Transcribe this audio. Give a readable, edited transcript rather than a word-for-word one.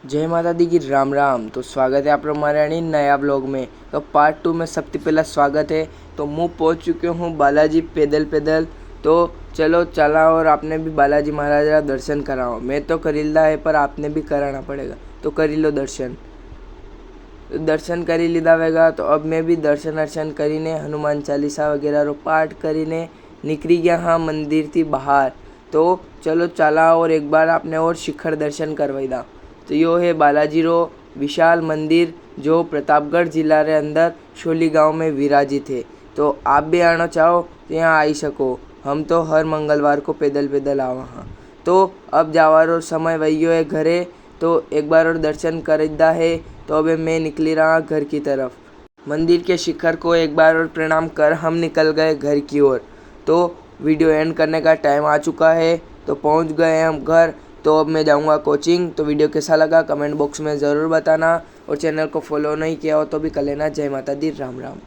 जय माता दी की राम राम। तो स्वागत है आप हमारे नया ब्लॉग में। तो पार्ट 2 में सबसे पहला स्वागत है। तो मैं पहुंच चुके हूँ बालाजी पैदल। तो चलो चला और आपने भी बालाजी महाराज का दर्शन कराओ। मैं तो करीला है पर आपने भी कराना पड़ेगा, तो करी लो दर्शन। दर्शन करी लीधा वेगा। तो अब मैं भी दर्शन करीने हनुमान चालीसा वगैरह रो पाठ करीने निकली गया हाँ मंदिर थी बाहर। तो चलो चला और एक बार आपने और शिखर दर्शन करवाई दा। तो यो है बालाजी रो विशाल मंदिर जो प्रतापगढ़ जिला रे अंदर शोली गांव में विराजित है। तो आप भी आना चाहो तो यहाँ आई सको। हम तो हर मंगलवार को पैदल आवा हाँ। तो अब जावारो समय वही है घरे। तो एक बार और दर्शन खरीदा है। तो अबे मैं निकली रहा घर की तरफ। मंदिर के शिखर को एक बार और प्रणाम कर हम निकल गए घर की ओर। तो वीडियो एंड करने का टाइम आ चुका है। तो पहुंच गए हम घर। तो अब मैं जाऊंगा कोचिंग। तो वीडियो कैसा लगा कमेंट बॉक्स में ज़रूर बताना, और चैनल को फॉलो नहीं किया हो तो भी कर लेना। जय माता दी, राम राम।